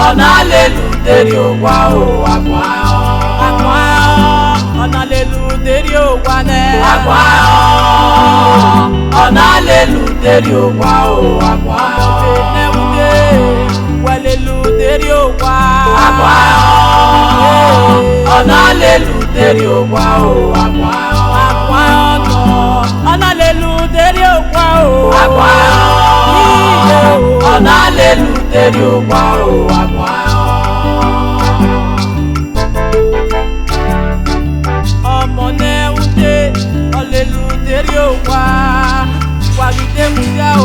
Ona lelu deri owa o agbayo. Ona lelu deri owa ne. Agbayo. Ona lelu deri owa o agbayo. Neude walelu deri owa. Agbayo. Ona lelu deri owa o agbayo. Agbayo no. Ona lelu deri owa o agbayo. Ona lelu deri owa o agbayo. Ọmọ neude olelu deri owa. Wagide muya o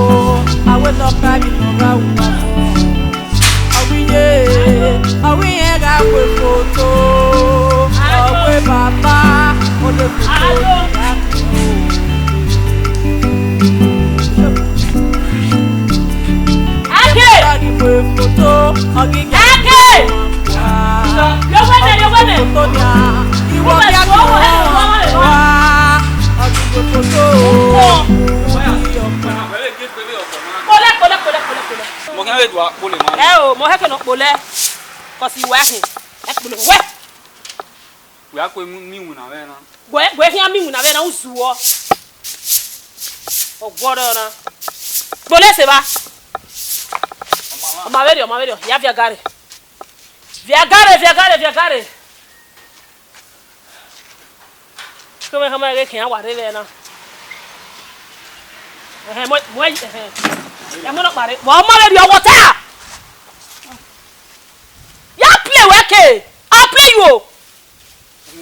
awe no kari no ra uwa mo. Awiye ga we photo. Awe baba Ole-Photo. Photo, Maverio, ya viagare. Viagare. Come che chiama guarda na. Ya mo no pare. Mo Maverio water. Ya play weke. I play you.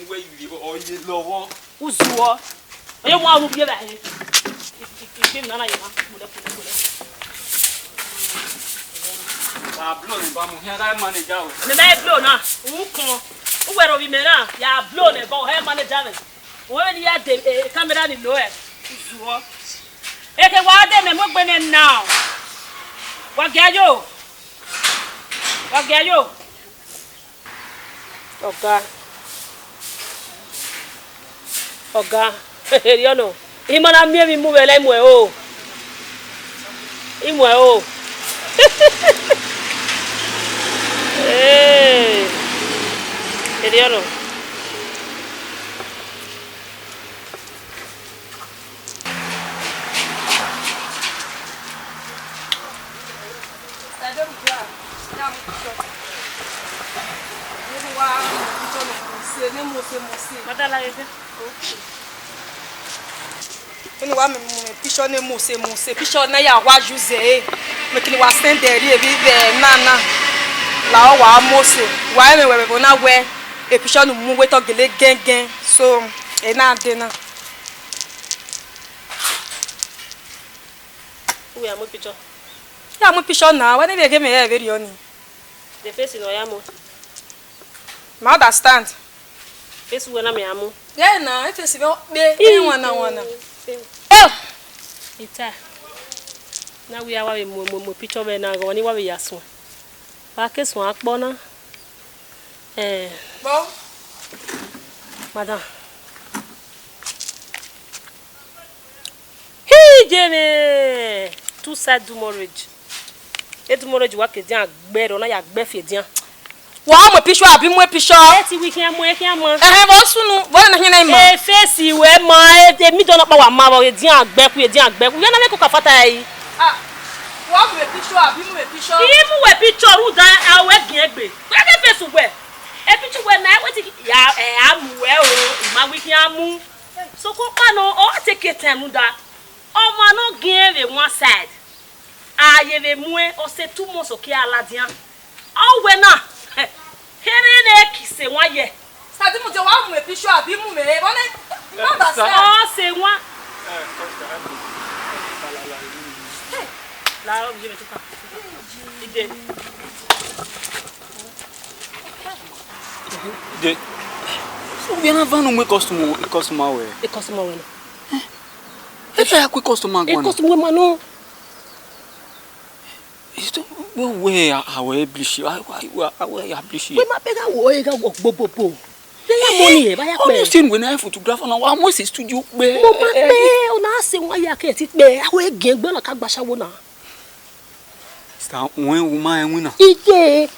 Where you live or you love. Uzuo. You want to be there. Give nana you. Blow in Bamu, here I manage out. The night blow now. Who were we now? Ya blow the ball, hair manager. When you had the camera in lower. Eke wa dem e mo gbe now. Wa gayo. Oga. You know. Imana mi mu wele mu e o. Imu e o. Hey. Eliano. Ni wa me picture ne mose picture na ya wa juze me kini wa send there e bi na la o wa mose wa me we na we e picture no mu we to gele gengen so e na de na we am picture ya mo picture na wa ne be ge me e very oni the face no ya mo ma understand face we na me amu yeah na e face be e wana ita na we awa mo picture be na go ni wa we yaso ba ke so apo na bon madam hey jeme tout ça du morage et du morage wa ke dian agbero na ya agbefe dian wa mo picture abi mo picture e ti weekend mo bo sunu bo na hina ima e face we mo e mi don pa wa ma bo e dian agbeku ye na me ko ka fata yi wa mo picture abi mo picture imu we picture ru dan awe gin egbe we ke face we e picture we na we ti ya amu we o ma weekend amu so ko pa no o take time da o ma no gin we one side aye we mu e o se tu mo so ki aladian o we na here na kise wa ye sadi mo je wa mo picture abi mo me bo na understand o se wa la o je me tuka ide so bien avant no customer we e customer we e fa ku customer e customer ma no isto we awe blishi awe ya blishi we ma pega wo e ga gbogbogbo they ya money e ba ya pe understand when I photographer na wa mo se studio pe mo ma pe o na se won ya ke ti pe awe gen gbe na ka gba sawo na Sta when woman win. Ige.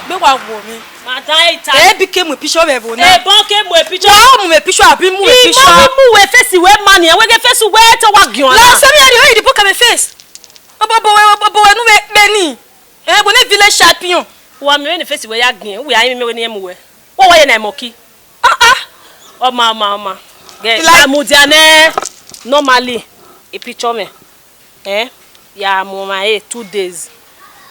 Be wa wo mi. Madam ita. E bi ke mu picture be bo na. E bon ke mu picture. Wa mu me picture abi mu picture. Mu we face we man ya. We get face we to wa gion. La so mi ari o di book me face. Bo no be ni. E bo ne village champion. Wa me face we ya gion. We ayi me we ne mu we. Wo ye na moki. Oh mama. Get la mu dia ne normally e picture me. Ya mo ma 2 days.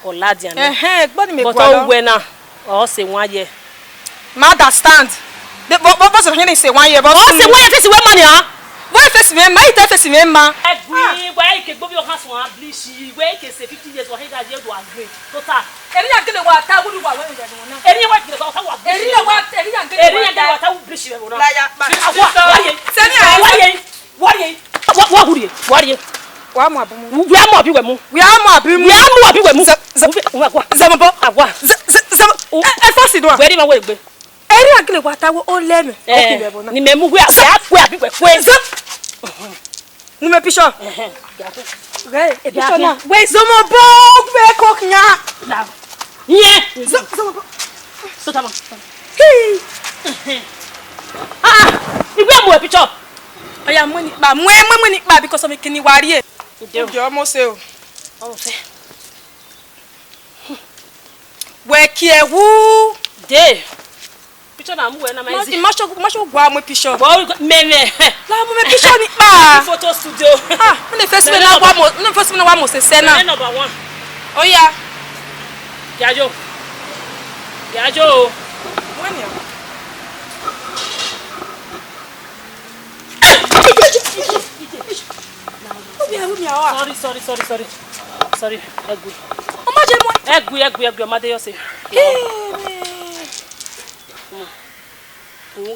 Oladian. Gbọ́n mi but gwa lo. o we na o se 1 year. Ma understand. But so hini say 1 year but o se 1 year face we money ah. Why face me ma ita face me ma. Egui we ke gbo bi o kan so an bleach we ke say 50 years o hida je do agree. Total. Eri ya gele wa ta wudu wa we je no na. Eri wa gele ta wa. Eri ya gele wa ta bleach we no. La ya ba. What ye? Wa mu abumu. We am obi we mu. Zambo. Agwa. E force do. We di ma we gbe. Eri ya gele wa ta wo o le me. O ki be bo na. Ni me mu we abi we kwe. Mu me picture. Re, e picture na. We zomo bo we ko knya. Na. Ye. Zomo bo. So tama. Hey. Igwe mu picture. Oya mu ni ba because of me kini wari e. Ojo almost say o. O fe. We ki ewu. De. Picture na mu we na ma ezi. Masho gwa mu picture. Wo meme. La mu me picture ni pa. Photo studio. Me face me na wa mo se se na. Number 1. Oya. Yajo. When ya? Sorry. Egui. O ma je mo. Egui ma de yo se. Mu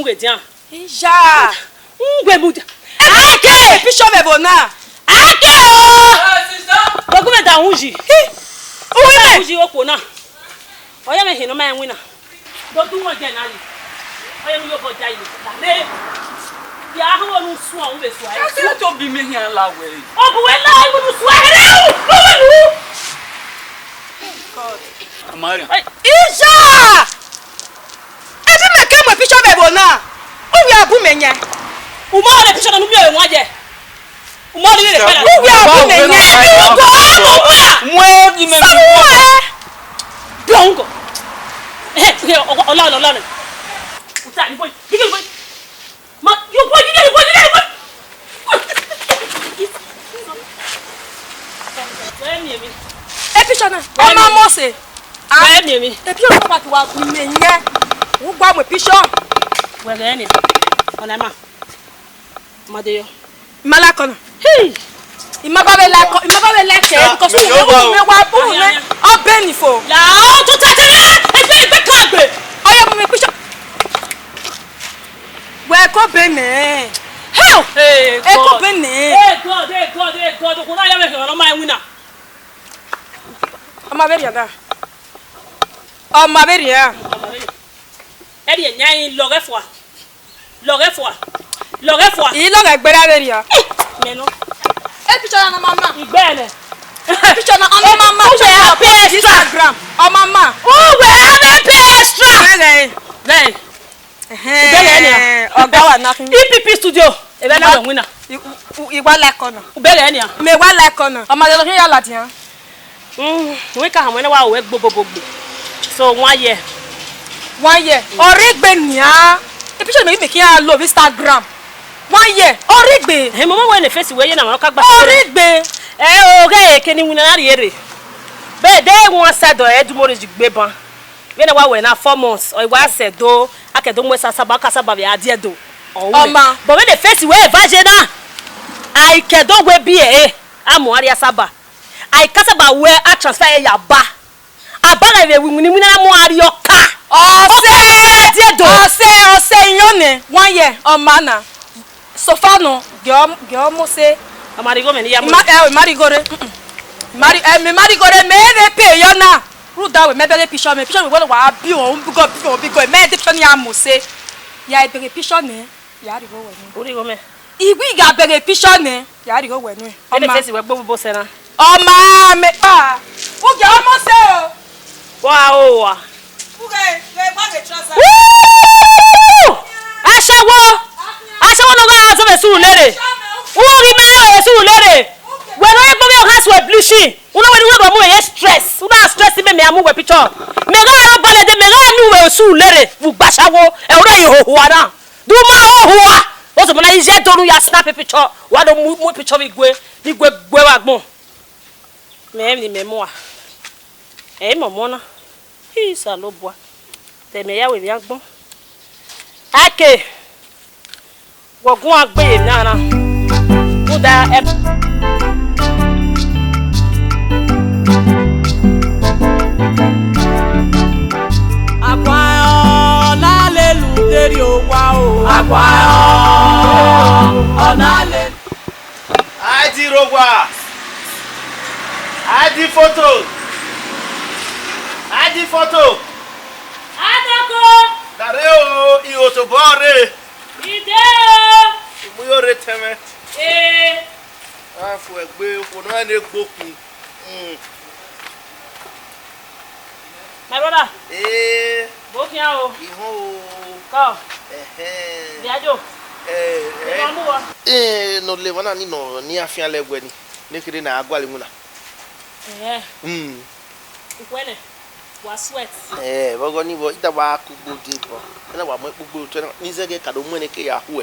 ge dia. Ija. Ngwe mu dia. Ake picture me bona. Ake o. Sister. Document da unji. O we me. Unji opo na. Oya me hino ma enwi na. Do du won je na ni. Oya mi yo bo ja ile. Le. Ya ho nu su a wo be su a. Se to bi me hian la we. O bu we la wo nu su a here. O nu. God. Amaria. Ija. E bi me ke mo picture me bona. O wi abu me nya. O ma le picture na nu mi e won je. O ma le pala. O wi abu me nya. E bi go mo bua. Mo di me mi. Blongo. Ola. Uta ni boy. Digel boy. Ma you boy. E picture na. O ma mo se. Where me mi. E picture na ba ti wa ku me nya. Wo gba mo picture. Where ni. Ona ma. Madeyo. Mala kono. Hey. Imababe like because me wa bu me o benifo. La o to tatara. Egbe kagbe. Oya mo me picture. We ko be me. How? Hey. E ko be ne. Hey God. Ko na ya me no ma wina. Oma be ya. Oma be ya. E di nyan loge fois. I lo ga gbera be ya. Me no. E picture na mama. Igbele. Picture na on mama. We have pay Instagram. O mama. Oh, we have pay extra. Then. Ibele Oga wa na kin. EPP studio. Ebe na wina. Iwa like kono. Ubele ni a. Me wa like kono. O ma de lo kin ya ladian. We ka hamwe na wa we gbogbo. So 1 year. 1 year. Oregbe nia. E picture me make ya love Instagram. 1 year. Oregbe. He mo we na face we ye na ma ka gba. Oregbe. Oge ke ni wina na riere. Be de won sado edumore jigbe ban. We na wa we na 4 months. O wa sedo akedo mo sasaba kasaba be ade do. Oma. But when the face we vagina. I kedo we bi amu ari asaba. I kasaba we a transfer ya ba. Abana we wini na mo ari oka. Ose yone 1 year o mana. So far no, gyo mo say amari go me ni ya mo. Mari gore. Me pay yo na. we me bere picture me we wa bi on bi go me de picture ni amose ya e bere picture ne ya ri go we ni ori go me igwi ga bere picture ne ya ri go we ni o ma face we gbo bo se na o ma me pa o ge amose o wa o wa o ge wa ge trouser aṣẹ́wó ló gbá àṣọ fẹ̀ sùúrù lérè wọ́n rí mẹ́rin rẹ̀ sùúrù lérè wẹ̀rọ yẹ gbọ́n bí ọ̀hán sùn ẹ̀ bleaching wọ́n wẹ̀ ní wọ́n mú ẹ̀yẹ stress wọ́n stress mẹ́mẹ́ àmú wẹ̀ picture mẹ́gà àrọ́ balẹ̀ dé mẹ́gà ní wẹ̀ sùúrù lérè wù gbàṣàwó ẹ̀rọ yìí hòhò wa náà dùn máa hòhò wa wọ́n sọ fún mi iṣẹ́ dọ́nu ya snap picture wà ló mú picture mi gbé wa gbọ́n mẹ́rin ni mẹ́mú wa ẹ̀yìn mọ̀mọ́ náà ìsà ló bu wa tẹ̀mẹ̀yàwó ìbí agbọ́n ake wogun agbe nana muda agwa na lelu deri owa o agwa na le ID rogwa ID photo adoko dareo iotobore ideo muyore teme afu egbe funu na gbokun my brother bokin o ihun ko diajo mamuwa no le wana ni no ni afian legwe ni nekire na agwale mu na ukwene wa sweat bogo ni bo ita ba kugbo dipo na wa mo kugbo to ni zege kado mu ne ke ya hu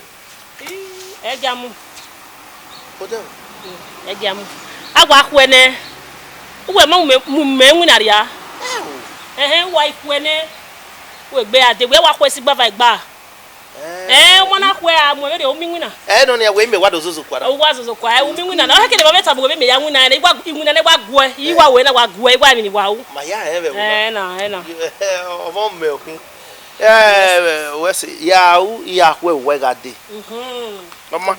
ejamu odo ejamu agwa akwene uwe mu menwu na ria wa ikwene we gbe ade we wa kwesi gba gba wona kwe amu we de o minwu na no ne we me wado zozo kwara o wa zozo kwa o minwu na na hake de ba beta bo me ya nwu na na igwa inwu na gwa gwe iwa we na gwa gwe igwa mi wa wu ma ya ebe na o me okun we se ya u ya kwe we ga de mama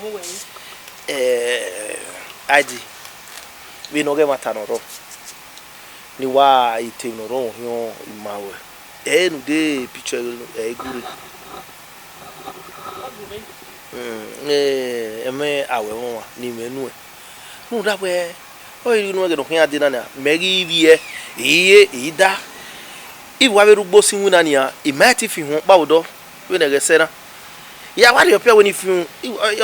aji we no ge mata no ro ni wa ite no ro hio imawe nu de picture guru eme awe won ni menu nu da pe o iri nu ge no kan ade na na meri vie iye ida iwa be rugbo sinwu na nia imati fi hu pa odo we na ge se na ya wa de opia we ni fi hu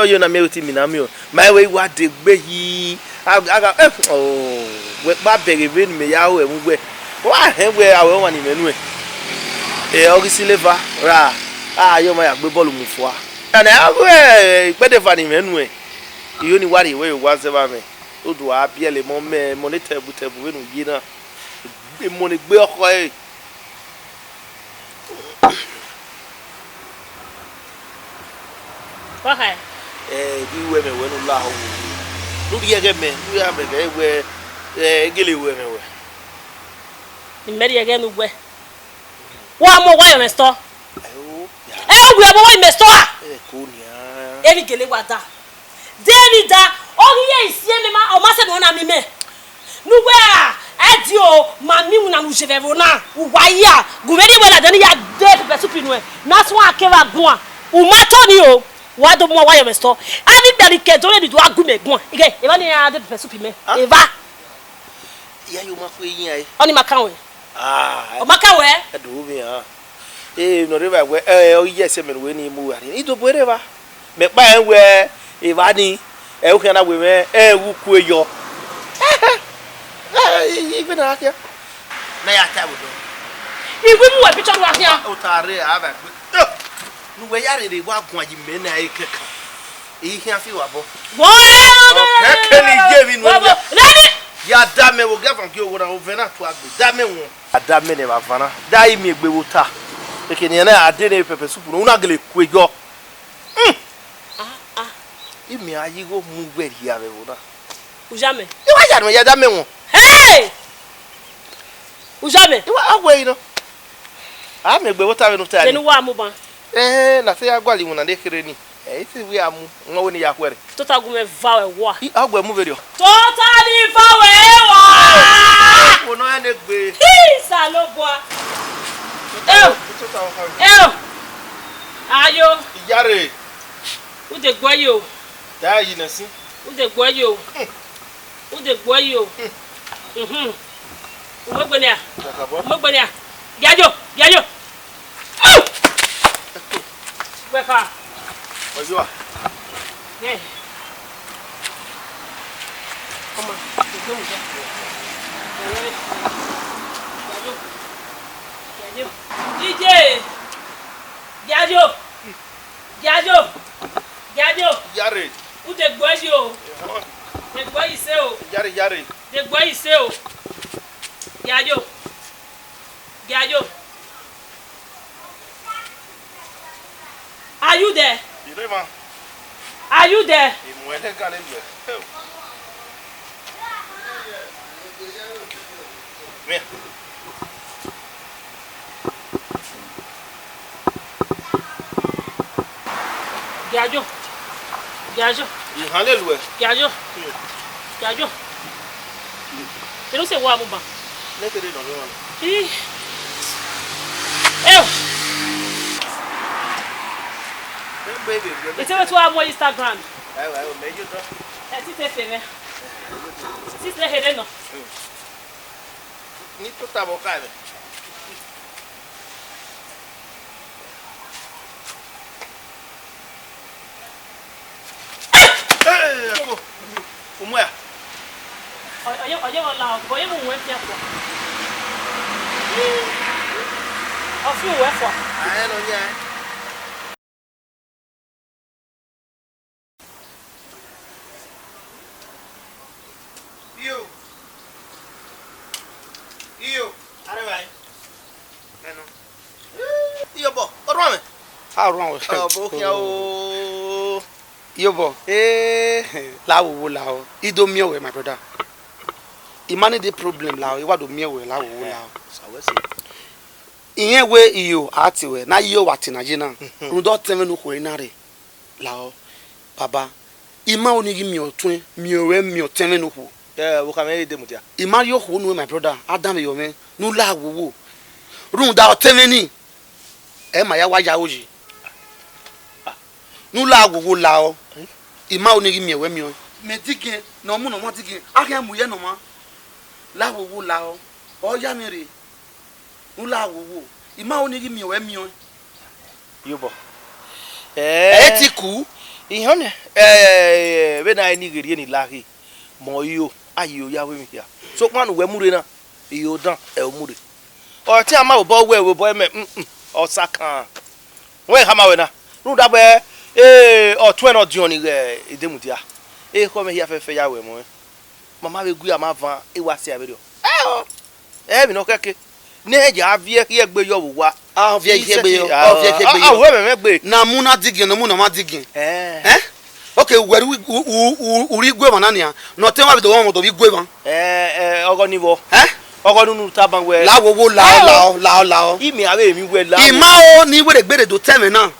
yo na me oti mi na mi o my we wa de gbe yi aga we ba bere be ni me ya o emu gbe wa he we awe won ni menu ogisi leva ra yo ma ya gbe bọ́ọ̀lù mu fo a na agwe pede fa ni menu iyo ni wari we wa se ba me odu a biele mo me mo ni tebu we nu yi na mo ni gbe oko wa hai bi we me we nu la ho nu bi ege me nu ya me ge we gele we me we ni meri ege nu gwe wa mo wa yo me store we abo wa me store ko ni eri gele wa da deni da ori ye isie me ma o ma se no na mi me nu we edi o ma mi una nu jeve na wa ya gumeri we la deni ya de pe supi nu e na so akeva gun a u ma to ni o wa do mo wa yo me store ani beri ke do le do agun me gun ige e ba ni ya de pe supi me e va ya yo ma ko yin ai oni makanwe o makanwe e do mi no reba we o yese me we ni mu ari ito bore ba me pa en we e ba ni e o kan na we me wu ku eyo ibe na akia na ya ta bodo igwe mu we picture wa akia o tare aba nu we yare de wa gun aji me na ikeka ihe afi wa bo keke ni je mi no ya dame wo ga fan ki o wo na o ve na to agbe dame won adame ne ba fana dai mi egbe wo ta ekeni na ade ne pepe supu no na gele kwejo imi ayigo mu gberi ya be wo na ujame iwa ya no ya dame won hey ujame iwa agwe ino me egbe wo ta we no ta ni wa mu ban na se agwali won na de kere ni iti wi amu ngo ni ya kwere total gume vawe wa agwe mu video totally vawe wa wo no ene gbe Sa lo boa. Ayo. Iyare. U de gbo yi o. Da yi na si. U de gbo yi o. U de gbo yi o. Mo gbe ni a. Mo gbe ni a. Giajo. Gbe fa. Ojo a. Come on. DJ. Giajo. Yare. U de gbo yi o. De gbo yi se o. Yare. De gbo yi se o. Giajo. Are you there? Irema. Are you there? Imwele kan nbe. Vem. Giajo. Hallelujah. Giajo. You don't say what I'm about. Let it no no. Baby. It's over to our more Instagram. I make you drop. It's a favor. It's a head no. Ni to ta boca. Como é? Olha lá, foi um web aqui. Ó, fio é fo. Ah, não é. Io. Are vai. Não. Io bo. Orwa me. How wrong with Oh, bo kia o. Yobo, lao, Ido mewe, my brother. Imani the problem lao, you want to mewe lao. So we see. Inye we iyo atiwe na iyo watina jina. Rudo teme no ko inare. Lao, baba. Ima onigi mi otun, mi teme no ko. We can make them dia. Ima yo ho no my brother. Adam yo me. No la wo. Runda teme ni. E ma ya waja oji. Nula agogo lao ima onigi mi ewe mi o medige na omu no mo dige aka mu ye no ma la agogo lao o ya mi re nula agogo ima onigi mi ewe mi o Yobo. etiku Ihone we na ni gere ni lahi mo yo ayo ya we mi ya so kwanu we mure na iyo dan e mure o ti ama bo we bo me o saka we ha ma we na nu da be o twen o dioni edemudia ko me hia fefe ya we mo mama be gu ama van e wa se abedo mi no keke ne ja avie hie gbe yo wa avie hie gbe yo we me gbe na mu na digin no mu na ma digin okay where uri gwe manania no te wa be do won do bi gwe ban ogo nibo ogo nunu taban we la wo lao imi awe mi we la ima o ni we de gbere do teme na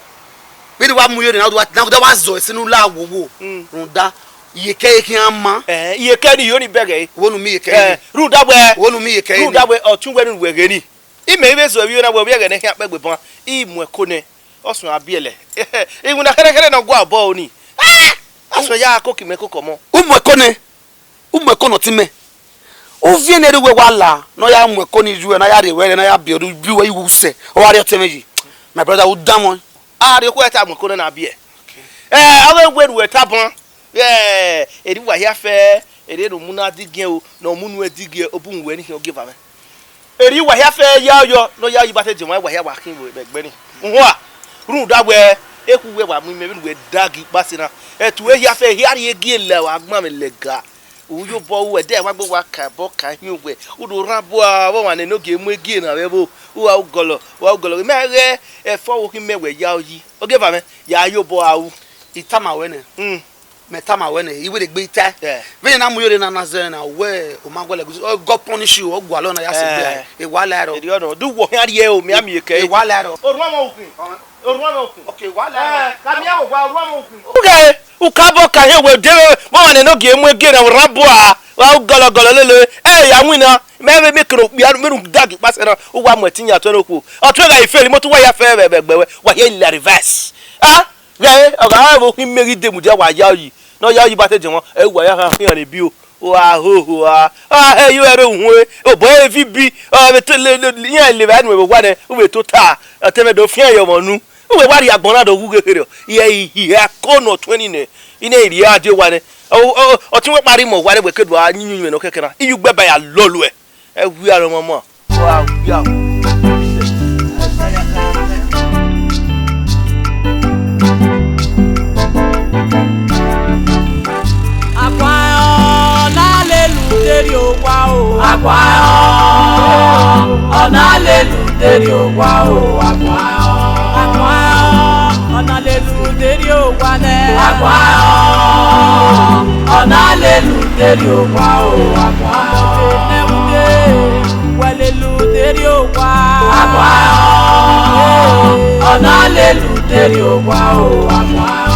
we wa mu yore na do wa zo sinu la wo runda yeke ki ama yeke ni yoni bege wonu mi yeke runda we wonu mi yeke runda we otun we nu we geni ime be so wi na we bege ne hia pegbe pon imu ekone osun abiele igun na kere na go abo oni aso ya akoki me kokomo umu ekono ti me o vie na rewe wala no ya mu ekoni ju na ya re we na ya bi odu bi we iwu se o wa re otemeji my brother wo damon re ko eta mu ekono na bie awe we tabon eri wa hia fe eri no mu na digin o no mu nu adigin obun we ni he o give am eri wa hia fe ya yo no ya yi bate je wa hia wa kin we begbe ni nho a run da we eku we wa mu me we dagi pasina etu e hia fe hia re gie le wa gbon me lega uyo bo we de wa gbo wa ka bo ka hin we udo ran bo a wo wa ne no ge mu gie na we bo wa ugolo me re e fo wo kin me we ya oyi o give am ya yo bo awu itama we ne metama wene iwe de gbe ita ve na mu yore na nazen na we o ma gwele go punish you o gwa lo na ya se gbe e wa la ro e do wo yan ye o mi ami ke e wa la ro orun ma okun okay wa la ka mi awo gwa orun ma okun o ka bo ka he we de mo wa ne no ge mu ege na rabo a wa golo lele ya wina me me kro bia me ru dag pase na wo wa matinya to no ku o to ga ifeli mo to wa ya fe begbewe wa ye la reverse ya oga bo hin meri de mu dia wa ya yi no ya yi ba te je won wa ya kan yan bi o wa ho you ere hu o boy vi bi be to le yan le ba ni we wa ne o be to ta ateme do fian yo monu o we wa ri agbon na do gu gere ye ya kono 20 ne ine ri ade wa ne o ti we pari mo wa re we kedu anyun no kekera iyu gbe ba ya lolu e wi ara momo wa ya Deri o wa o agbayo ona lelu deri o wa o agbayo ona lelu deri o wa ne agbayo ona lelu deri o wa o agbayo neunde welelu deri o wa agbayo ona lelu deri o wa o agbayo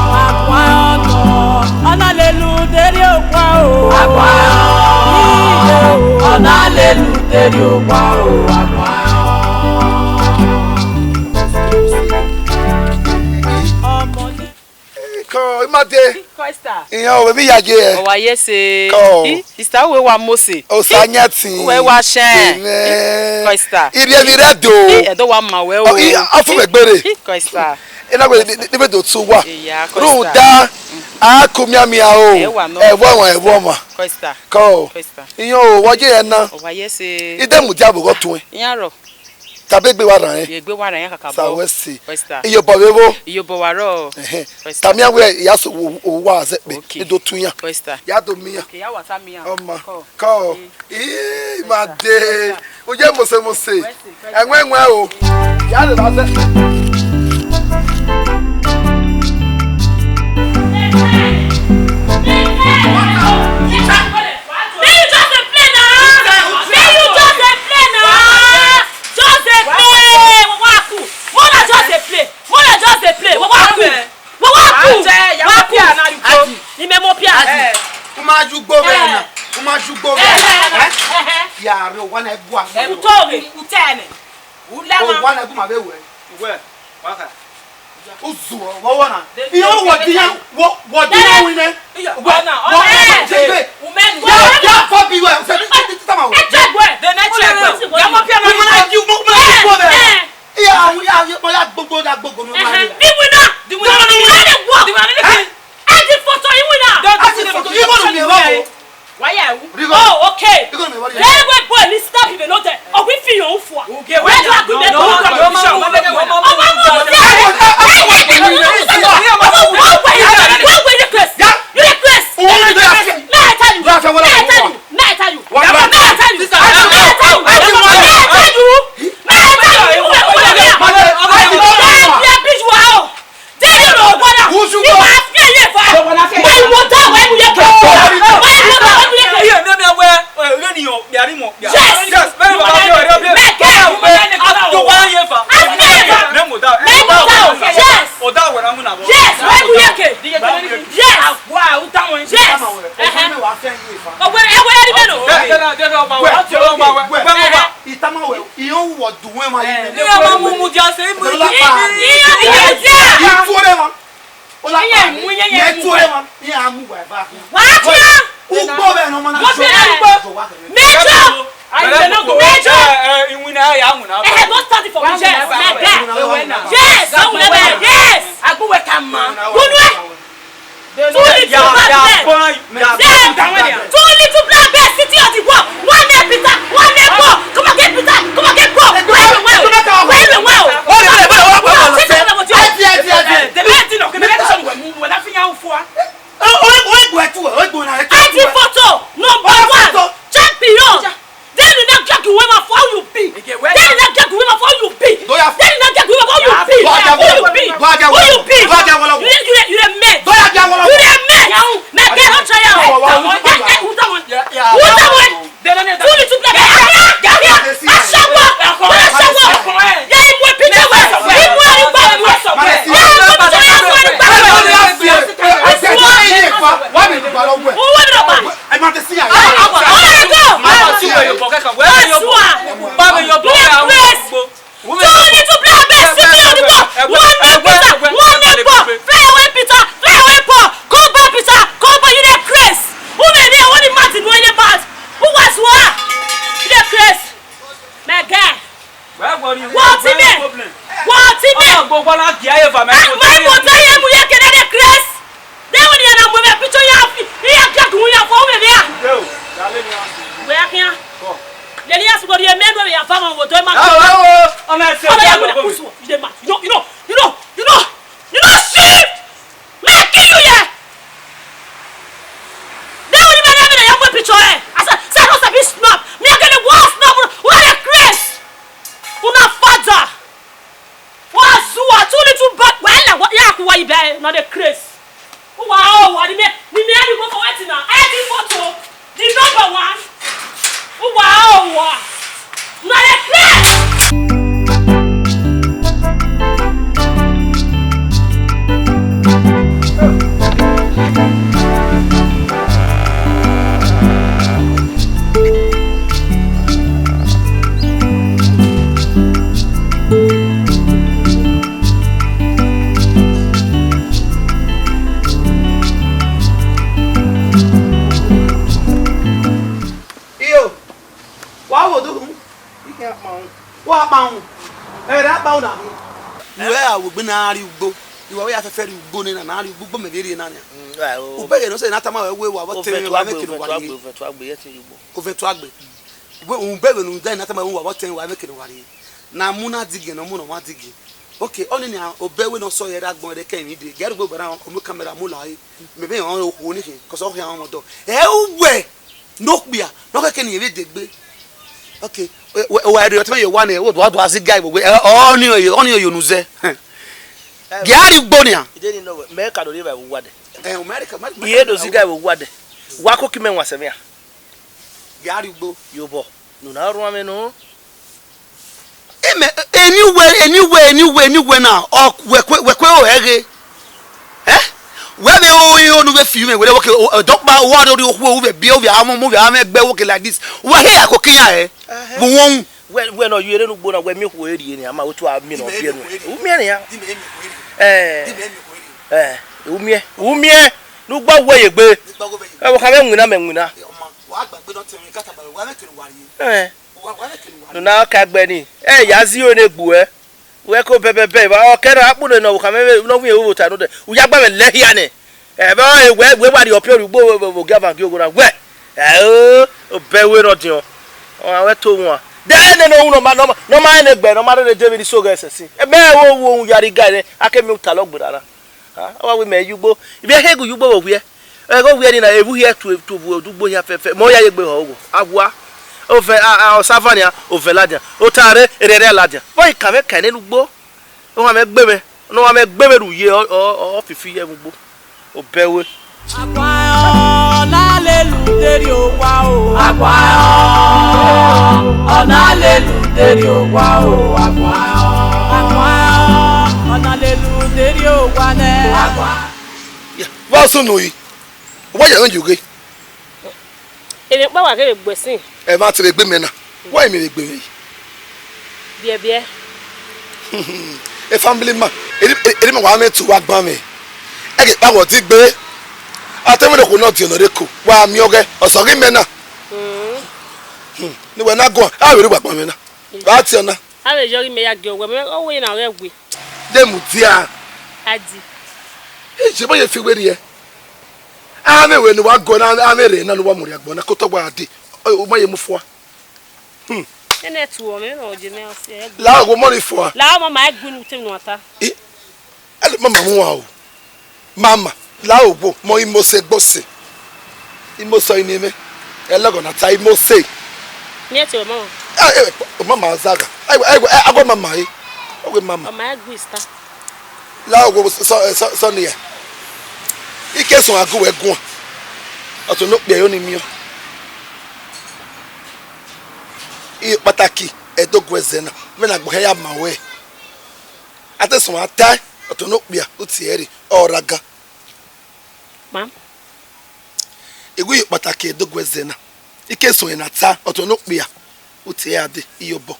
ona lelu deri o wa o agbayo ona lelu deri o wa o agbayo ọmọdé ko imade Costa. iyan o mi yaje e O wa yese. Ko. Sister we wa Mose. o sanyati We wa shen. Costa. iri mi redo E do wa ma we o. o i afu megbere Costa. ina go ni be do tu wa Iya ru Costa. da a kumia mi a o Ewa no. ewo ma Costa. ko Costa. iyan o woje e na O wa yese. ide mu jabo go tun Yan ro. tabe gbe wa ran e Ye gbe wa ran yan kaka sa bo. wesi Costa. iyo bo wewo Iyo bo wa ro. Costa. tamia we ya so o wa ze pe Okay. ido tun yan Costa. ya do mi yan Ke ya wa sa mi yan. ọmọ kọ imade o je mose enwe o ya le la se ya re o wa na egbu a e to mi utene ula o ma wa na egbu ma be we waka uzu wo wo na iyo wo diyan wo diyan wi ne ona ya for bi we se ti ta ma wo de na chegwe ya mo pia na mo na ju mo go be ya mo ya gbogbo no ma re di wina di photo yi wina waya wu oh okay lewe boy ni stop ibe no there o we fi yon fo we la ku be What in me? What in me? Go na gia e va me. My mother ya mu ya kede de grace. They won na mo me picture ya. Ya ga gun ya for me ya. We akia. Leli asu go ye mendo ya fa mo to ma. Ona se. You know shit. Me kill you ya. They won na me ya mo picture eh. Asa say no sabi snap. Me get the worst snap. What a grace. Una father. Wazua too little back well what ya ku wa ibe na the grace. Wow, what the me go for wetin na. I the photo. The number one. Wow. Na the grace. What bound? That bound. Where I would be now, you go. You are a very good in an alley, book, maybe Nania. Obey, no say not my way, what tell you I make it over to Agbe. We beg then not my what tell you I make it over here. Now, Muna digging, no moon, what digging. Okay, only now, obey when I saw your dad boy, they came, he did get over around, come camera mulai, maybe on who because all your armor. Eh, way, no beer, no can you read. Okay, where do you tell you one? What was the guy? Only you know. Gary Bonia. You didn't know America don't live what? America, here does the guy with what? Wako Kimen was a mere. Gary Bo, you bo. No, now, Roman, no. Anywhere now. Oh, we're eh? Where they all know if you may work a dog by water who will be over our movie. I'm a working like this. Why here, cooking? When are you don't go away? Me who in I'm out to have me. Umie, look back where you go. I will have a no, now, cat Benny. Eh, Yazio and a boy. Where could Pepe Babe? Oh, can I put no come no way over to we have a lehiane. Where you appear to go govern you go wet. Oh, bear with not you. Oh, I went to one. Then no man, no matter the David so guys. A bear won't yari guy. I can move talk with her. Oh, we may you go. If you hear you go here, I go wearing a here to do boy have more agua. Over our Savania, over Ladia, Otare, and Ladia. Why come a cannon bo? No, I'm a baby. No, I'm a baby year or 50 years. Oh, bear with. What's on you? Why don't you get? Ele pa wa ke gbesin. E ma tere gbe me na. Why me gbe me? Bie. E family man. E me wa me tu wa gban me. E ke pa wo ti gbe. Atemi de ko na ti no de ko. Wa mi oge. Oso ri me na. Ni we na go. A we ri gba me na. Ba ti na. A le jori me ya ge owe me o we na re gwe. De mu ti a. Adi. E je bo ye fi we ri e. Ame we ni wa go na ame re na no wa muri agbo na kotogba ade o maye mu fo ene tu o me no je me o se la go money fo la mama egbu ni tem no ata ele mama mu wa o mama la ogbo mo imo se gbose imo so ni me ele go na ta imo se ni e ti o mama mama zaga agbo mama yi ogwe mama mama egbu ista la ogbo so ni e ike so agu egun oto no pe yo ni mi o i pataki edogun ezena me na gbo ya ma we atesun ata oto no pe o ti eri oraga mam egu i pataki edogun ezena ike so en ata oto no pe o ti ade iyobo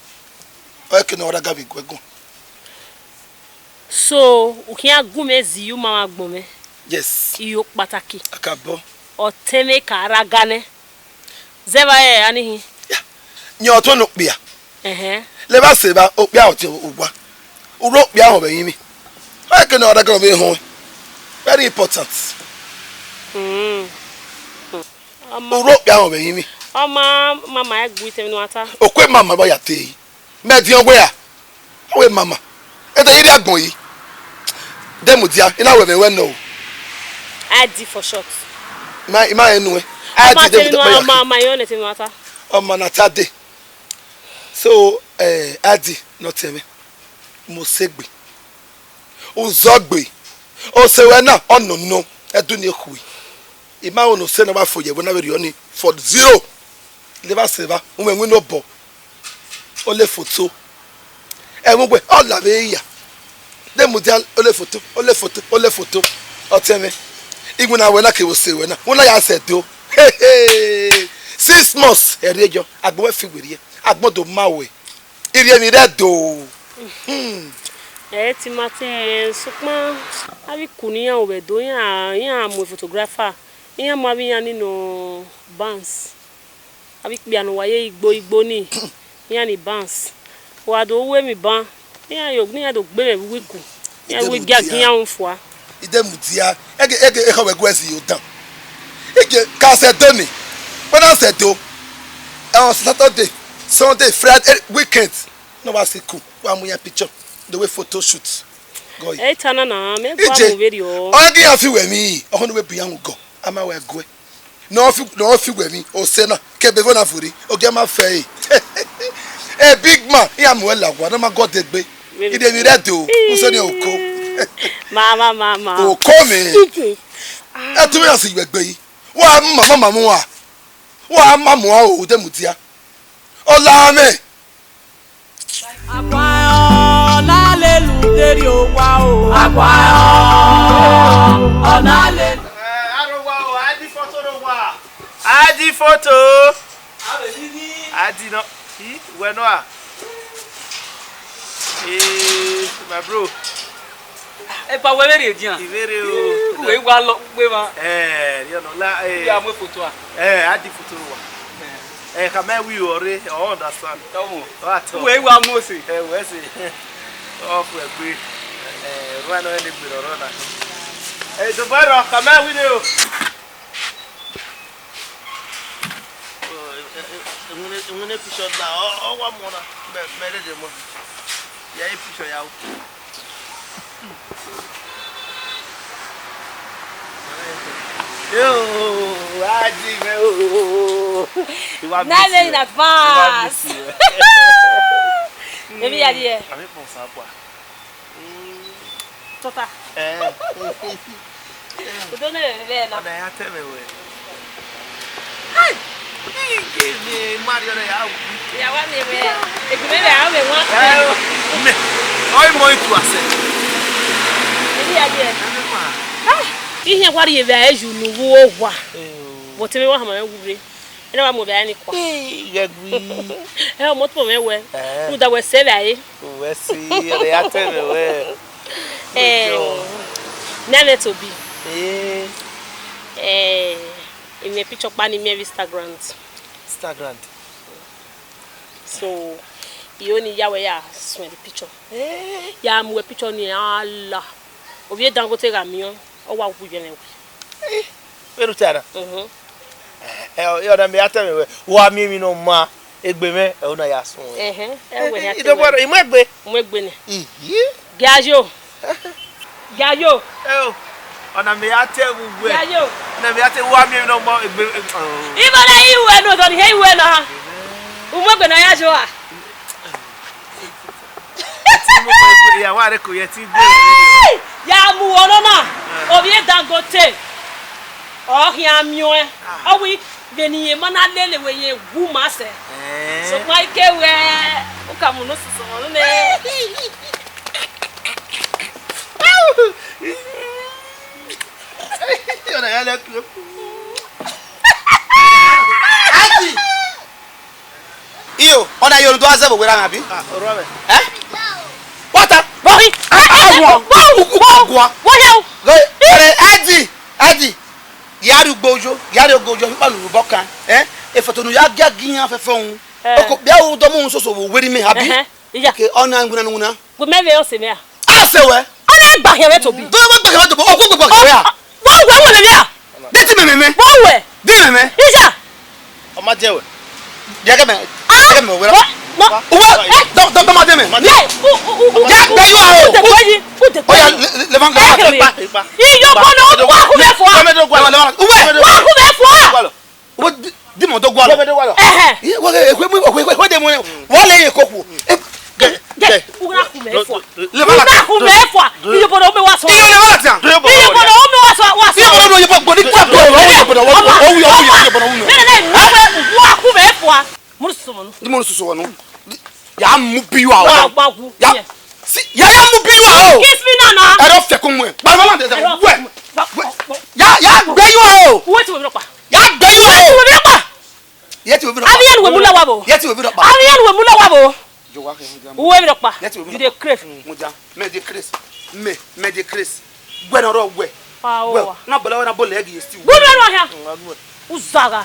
o ke na oraga bi gwegun so o kin agun mezi yu mama gbon me. Yes. Iyo pataki. Akabo. Oteme karagane. Zeba anihi. Yeah. Nyo to no bia. Le ba se ba o bia o ti ugba. Uro bia ho be yin mi. I can order go be home. Very important. Uro bia ho be yin mi. Mama egbu item no ata. Okwe mama ba ya te. Me di ogwe ya. Awe mama. E de iri agbon yi. Dem dia ina we me no. Adi for short. Ma enu e. Adi dem de mama yo let no ata. O ma na tade. So Adi no tell me. Mo segbe. O zogbe. O se we na ono no. Edu ni ehui. Ima ono se na ba foye we na we ri oni for 0. Never silver. When we no bo. Ole-Photo. Mo gbe all la be ya. Dem mo dia Ole-Photo. O tell me. Igwe na we na ke wo se we na. Wo na ya se do. 6 months erejo. Agbo we fi were. Agbo do mawe. Iri mi re do. Ti matin sukma abi kuniyan obedo yan mo photographer. Yan mo abi yan nínú bands. Abi piano waye igbo ni. Yan ni bands. Wa do we mi ban. Yan yo ni do gbe me wiku. Yan we gagi yan unfua. Ide mutia. Ege ko we gwesi yo dan. Ege ka se do ni. When I said do on Saturday, Sunday, Friday, weekend. No was cool. Wa mu ya picture. The way photo shoot. Go. Tana na me gwa mu video. O ge afi we mi. O no we bi an go. Ama we go. No fi we mi. O se na ke be na furi. O ge ma fe. A big man. Ya mu la gwa na ma go degbe. Ide mi ready o. O so ni oko. Mama. O ko mi. E tu ya si gbegbe yi. Wa mama mu wa. Wa mamu o de mutia. O la me. Agbayo na lelu deri o wa o. Agbayo ona lelu. Arowa o Adi-Photo ro wa. Adi-Photo. Adi no. We no a. My bro. Pa we very dian. Ivere o. We wa lo we ma. You know la Ya mo photo a. Adi-Photo ro wa. Come we ore, I understand. What? We wa mo se. We say. Off we agree. Run on the biro run. The biro come we do. Ngune picture da o wa mo na. Me de mo. Ya e picture ya. Yo, Adi me. Not in advance. Maybe I did. Avec mon savoir. Tota. Tu donnes le verre là. On a hâte mais ouais. Hey! Ni Mario na ya. Ya wa me we. E ku me be a me wa. Mais oi muito assim. Maybe I did. Ihe kwari ye be eju nu wo wa. Bo te me wa ha ma ngure. Ina wa mo be ani kwa. Yagui. Mo to me we. Nu da we se be aye. We see ele hâte mais ouais. Nane to be. In a picture pan in my Instagram. So you only ya we ya swing the picture. Ya mu picture ni Allah. Obi Dangote ga mi o wa wu je na. Pero tara. Eu na me hâte mais ouais. Wa mi no ma egbe me e una ya sun. We hate. Ide boro imo egbe. Mo egbe ni. Gajo. Ona me hâte mu we. Gajo. Na me hâte wa mi no ma egbe. Ibara iwe no don he iwe na ha. Umo gbe na ya jo a. Ya wa re ko ye ti gbe. Ya mu ono na. Obi Dangote. Oh ya mio e. O wi beniye mana lele we ye gu ma se. So mai ke we o ka mu no so no ne. Yo na ya le club. Adi. Iyo, ona yo ndo azebo we ran abi. Oro me. What? Boy. Gwa. Adi. Yari gbojo, fi palu bokan. E foto nu ya gagiyan fe fun. oko bia wo do mu so so wo weri me habi okay ona nguna go me ve o se me a asewe ona gba here to bi do ba gba here to bo oko gba here ya wo me bia deti me wo we di me ija o ma je we ya ga me we no do ma de me ye ya gbe yo o o ya le van gba iyo kono wa ku me fo uwe wa ku me fo wo di mo do gwa lo wo de mo wo le ye koku una ku me fo le van una ku me fo iyo bodo me wa so iyo le van ta iyo bodo me wa so iyo bodo yo bo ni kwa bo yo bodo yo bodo mu ne wa ku me fo mo so mo di mo susu wono ya mu bi wa o gba ku ya si ya mu bi wa o kiss me nana e do fe kun mu pa ma de we ya gbe yo o wo ti wo mi pa ya gbe yo o wo mi pa ye ti wo bi do ariyan we mu la wa bo ye ti wo bi do pa ariyan we mu la wa bo jo wa ke wo mi pa you dey crave mo ja me de chris me de chris gwe na ro gwe gwe na bola na bola egi sti gwe no ya uzaga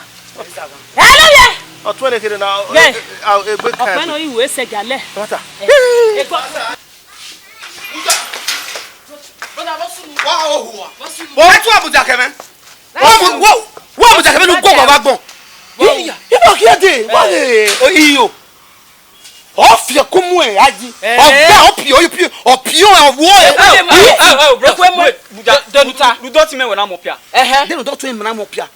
hele ye o to le kire na egbe kan ọpẹ náà ìwé ṣẹgalẹ mata egbo wa o huwa bo tu abuja keme wo abuja keme nu go baba gbon ibo ki ade wa le iyo o fi ko mu e aji o be o pio wo e bro mo buja du do ti me we na mo pia de no do to me na mo pia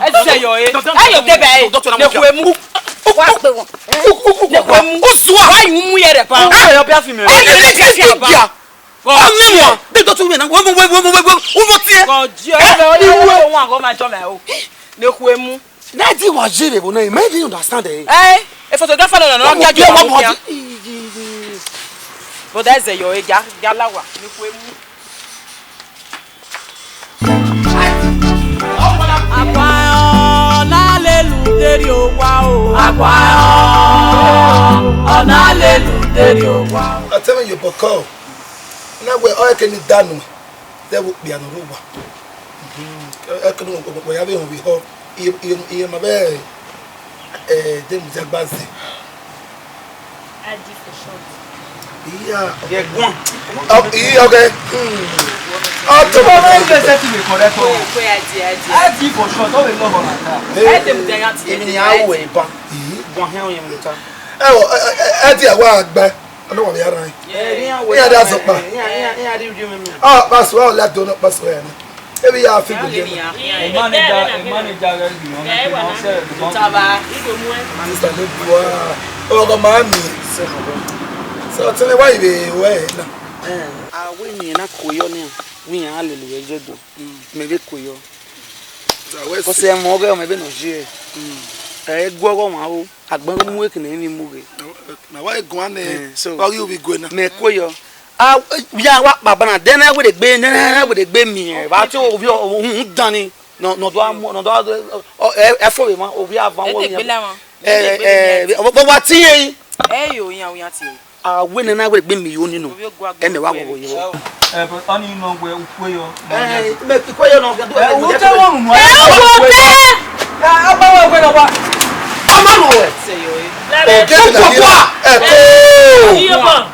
ese yo ayo tebe ne ku emu wa pe won o suwa wa yu mu ye re pa ayo pia fi me o le ti ti bia o ni won de do to me na wo tie ko ji o le wo won go ma jo me o ne ku emu na di wa jere bo na me dey understand eh e photographer no no ja jo mo pia but that's yo e ja lawa ne ku emu Àgbàyàn lálẹ́lùdérí òwá o. Àgbàyàn lálẹ́lùdérí òwá o. I tell you boko. Na we o ke ni danu. They will be an ruwa. E ke no ko ya be on we ho. Iye ma be dem jagbaze. adi for short Yeah. Ye gbon. Okay. To mo be set me correct o. ko adi Adi for short, o we love on that. e dem dey at Èmi ni awo e ba. Gbon he o yen mo ta. Adi awa agba. Ono wa yara yin. Yeah, that's up. Yeah, adi do me. Ah, pass well let do not pass well. Ebi ya fi gbe. Manager ready on. taba igo mu e Mr. Lebuwa. O go ma mi. So tell me why you we na. We ni na koyo ni. We yan hallelujah jedo. Me be koyo. Ko se mo ge o me be no je. Gwo go wa o. Agbon mu e kini ni mu ge. Na why go an so how you be go na. Me koyo. Ya wa baba na den na we de gbe mi e ba ti o bi ohun dan ni no do e fo we ma o bi avan wo yan bo wa ti yin yo yan ti we na we gbe mi yo ninu e me wa wo yo but oni no we ukweyo me koyo no o te wo mu ba we na wa ama no we se yo Iyo ba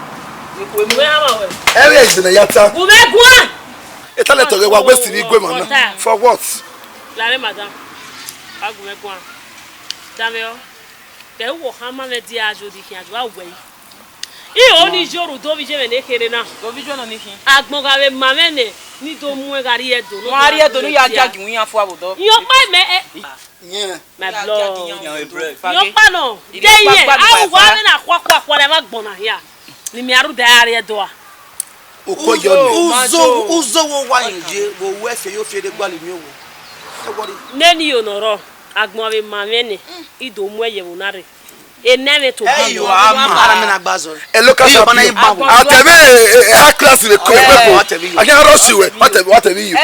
we ama we area is na yata. wo be gwa Etale to wa waste ni gwe man. For what? Lare madam. Agu me gwa. Daveo. Te wo hama me di ajo di kian wa we. I oni joru do bi je me ne kere na. do vi jo no ni hin Agbon ga we mamene ni do mu e gari e do. won ari e do no ya jagi won yan fo abodo Yo pa me Yeah. my blood. Yo Yo pa no. Ge ye awu wa na kwa le ma gbon na ya. Ni mi aru da ari e do a. Okoyo ni. uzo wo wa nje wo we fe yo fe de gba le mi owo Neni yo noro agbon we mamene I do mu e ye wonare. Eneme to hey yo ara me na gbazo A local shop na atemi a class le ko I can rush you. What have you?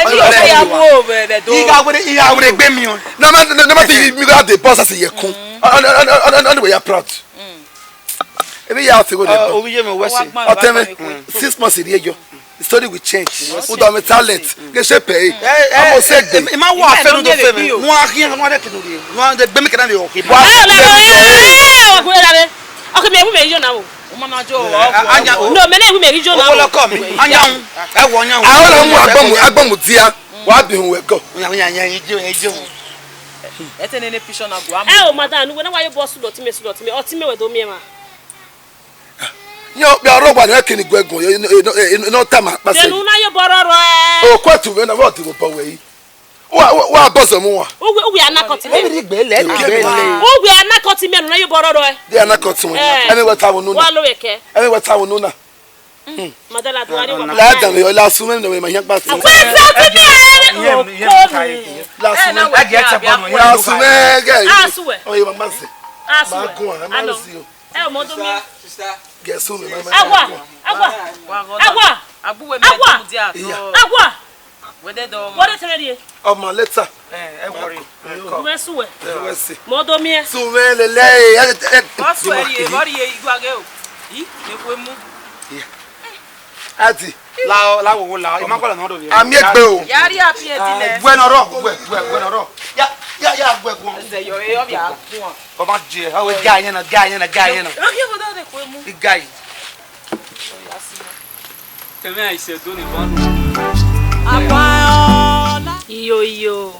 Iga we gbe mi o No ma ti mi ga the boss as ye kun. And we are proud. Ebi ya fi go the. obi je me wese Atemi 6 months in here. story will change. Who do me talent? Get she pay. I'm say e ma wa fe no do fe me. No a hia no de kinu de. No de gbe me kana de o. Okay, me we you now. Mama Jo. No, me na we me you now. Wo lo ko mi. Anya hu. E wo anya hu. Ahora mu agbamu dia. Wa bi hu we go. Nya ejo. Etenene picture na go am. O madam, no why you boss dot me o ti me we do me ma. Yo be orogba na kini gwegun no tama pa se. Nu na yo bororo O kwatu me na what go pa we. Wa boss mu wa. We anakoti me. Ebi gbe le We anakoti me nu na yo bororo e. Dey anakoti mu. Emi weta wo nu na. Wa lo weke. Emi weta wo nu na. Madala do ari wa. La dan yo la su me no me ma yan pa se. La su me ge. Asuwe. O ye ma se. Asuwe. Ma gun ma si o. Mo do mi. Get so me mama. Agwa. Abuwe me do dia so. Agwa. Wede do. What is ready? O ma later. worry. We suwe. We see. Mo do mi. Su me le. Boss we ye, body ye igwage o. Yi, ne ko mu. Ati. La wo la. E ma ko la no do ni. Ami egbe o. Yari apie dile. Gwe no ro, gwe no ro. Ya gwe gun. Ze yo e obia gun. Ko ma je, ha we guy na. Ye go do de ko mu. The guy. Tell me I said do ni bonu. Apaola. Iyo.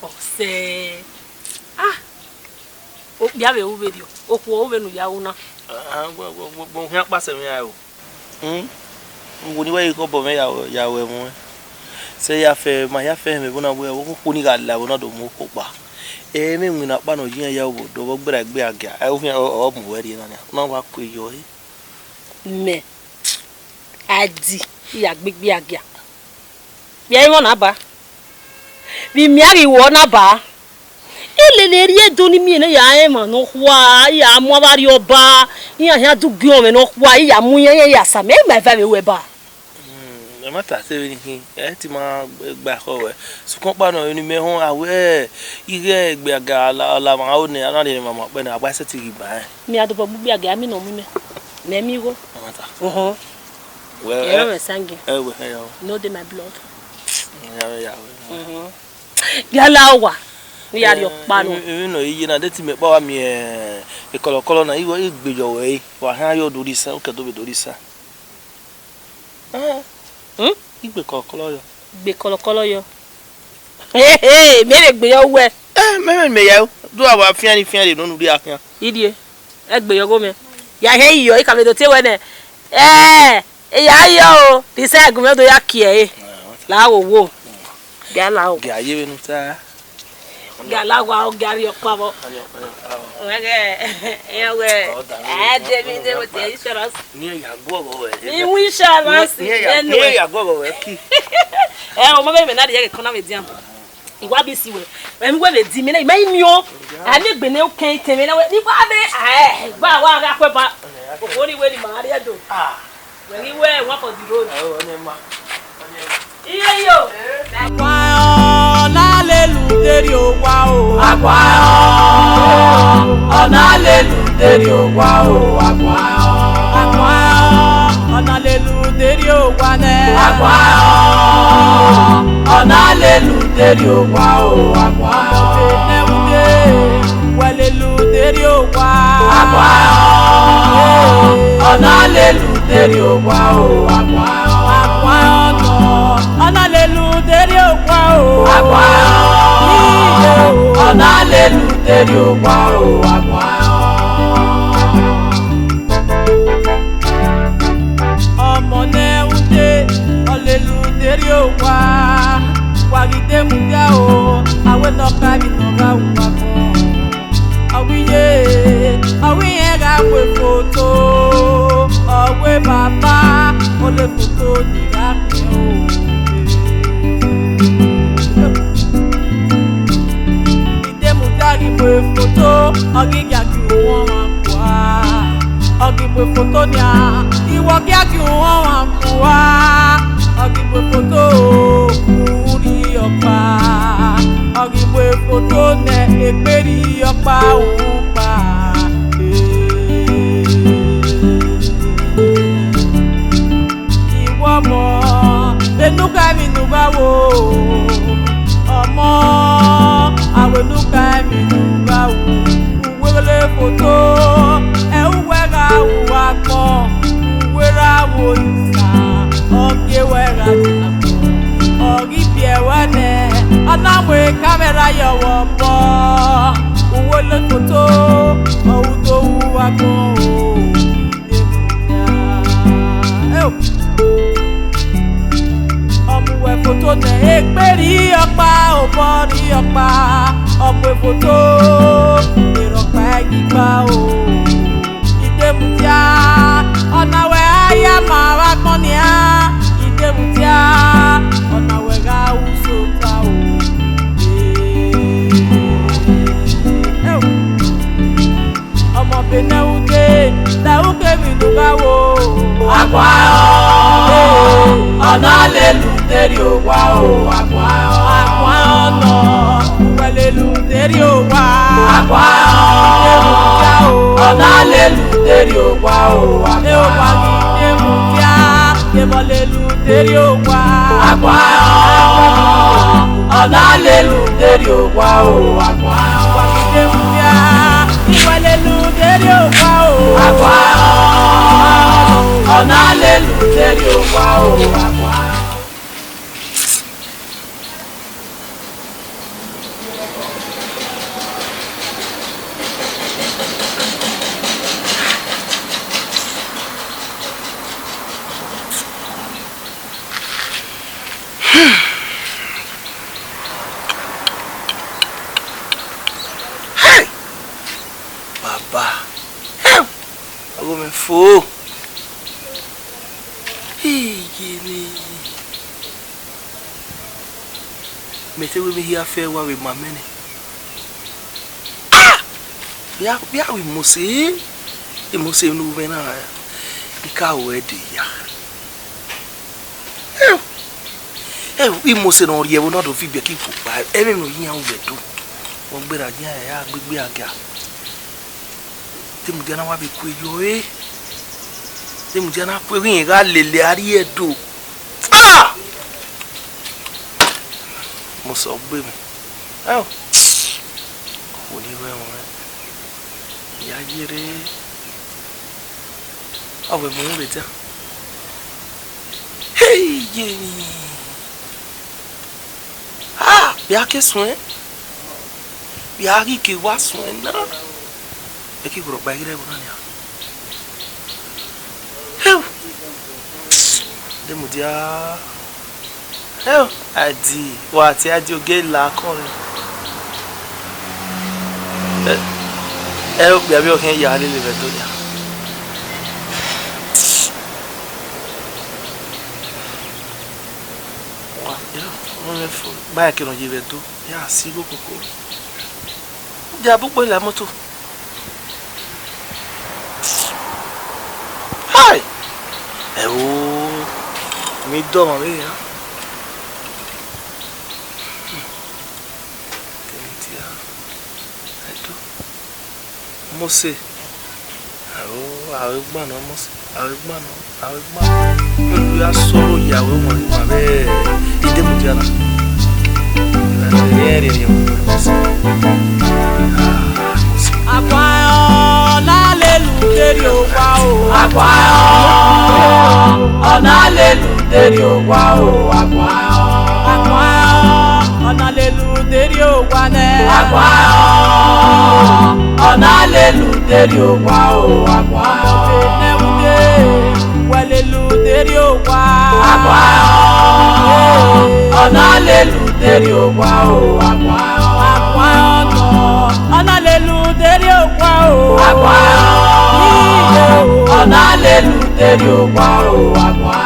Ose. O bia we wo video. O ko wo nu ya una. Bon hia pa se me ya o. Wo ni we ko bo me ya we mu. Se ya fe me bona we wo ko ni ga la bona do mu ko pa. Me nwi na pa no yin ya obodo wo gbera gbe aga. E wo hia o mu we ri na na wa ko yo yi. Me. Adi ya gbegbe aga. Bia iwo na ba. Bi mi ari wo na ba. Ele ri edo ni mi na ya e mo no kwa ya mo ba ri oba. Ya du gbe o me no kwa ya mu yen ya sa me ma fa me we ba. E ma ta se ni hin. E ti ma gba ko we. Su kon pa no ni me hon awe ire gbe aga la ma o ni ana ni mama pe na agba se ti ri ba. Mi adobo gbe aga mi no mu me. Na mi go. Mata. Well, you know singing. We No de my blood. Yeah. Yala wa. Ni ari opa no. You know yi na de ti me pa wa mi e kolokolo na iwo igbejo we wa han yo do risa o ke do be do risa. Igbe kolokolo yo. Gbe kolokolo yo. Me le gbe yo we. Me ya do awa fian no nu ri akan. Idie. E gbe yo go me. Ya he yo e ka me do te we ne. Ya yo, this I go do ya kie. La wo. Ga la o. Ga ye nu ta. Ga la wa o ga ri opa bo. De mi de o te insurance. Ni ya go we. Ni wi insurance. Ni ya go we ki. O mo be me na de ye kona me diam. Iwa bi si we. Em go be di mi na mi o. Ani gbe ne o kan temi na we. Ni ba be gba wa ga pe ba. O ni we ni ma ri edo. When you wear one for the road. Iyo. Apaola leluderi o wa o. Apaola leluderi o wa o. Apaola leluderi o wa ne. Apaola leluderi o wa o. Apaola leluderi o wa. Apaola leluderi o wa o. Ona leluderi o wa o. Ona leluderi o wa o. Ọmọ ne unde oleluderi o wa. Wagide mudia o. Awe no kari no ga wa ko. Awiye ga we photo. Awe baba Ole-Photo ni ga pe o. Photo, ogi ya ki won wa. Ogi pe photo ni a, iwo ki a ki won wa. Ogi pe photo uri opa. Ogi pe photo ne egberi opa o pa. Anamwe camera yawo bo. Ole-Photo, Auto wagon. Ole-Photo ne ekperi ọpa obori ọpa. Ole-Photo erọpa igba o. Idemutia ọnawe aya ma wa kọnia. Idemutia ọnawe ga usota o. Ọmọ beneude la uke binugawo. Agwa o ọ̀nà lelu teri o wa o. Agwa ọ̀nà lelu teri o wa. Agwa ọ̀nà lelu teri o wa o. Agwa Ebo lelu teri o wa. Agwa ọ̀nà lelu teri o wa o. Agwa Iwa lelu teri o wa o. Agwa ọ̀nà lelu teri o wa o. Agwa Baba. Ago me fo. Gini. Mete we me here fair wa with my many. Bia we must say. E must say no we na. Ika we de ya. We must say no ye we not do fi be ki po ba. E me no yin an we do. Won gbera jan ya gbegbe aga. Temu jana wa be ku yo temu jana ku yin ga lele ari edo mo so gbe mi ayo ko ni we mo ya yire awe mo be ta hey yeni bi ake sun bi ari ke wa sun na Eki bro bagire bunanya. Demu dia. Adi wa ti adi oge la korin. Bi abi o ken ya le beto ya. Wa yo, mo me fo. Ba ke no je beto. Ya si go kokoro. Dia bu pe la moto. Hi. Mi doma via. Che mintia. Tu. Mose. Awe mose. Awe gbano. Ya solo yawe mo ma be. Ide mo jana. Ere mose. Agwa ọ̀nà lelu teri o wa o. Agwa ọ̀nà lelu teri o wa o. Agwa ọ̀nà lelu teri o wa ne. Agwa ọ̀nà lelu teri o wa o. Agwa beneude wa lelu teri o wa. Agwa ọ̀nà lelu teri o wa o. Agwa ọ̀nà lelu teri o wa o. Agwa ọ̀nà lelu teri o wa o. Agwa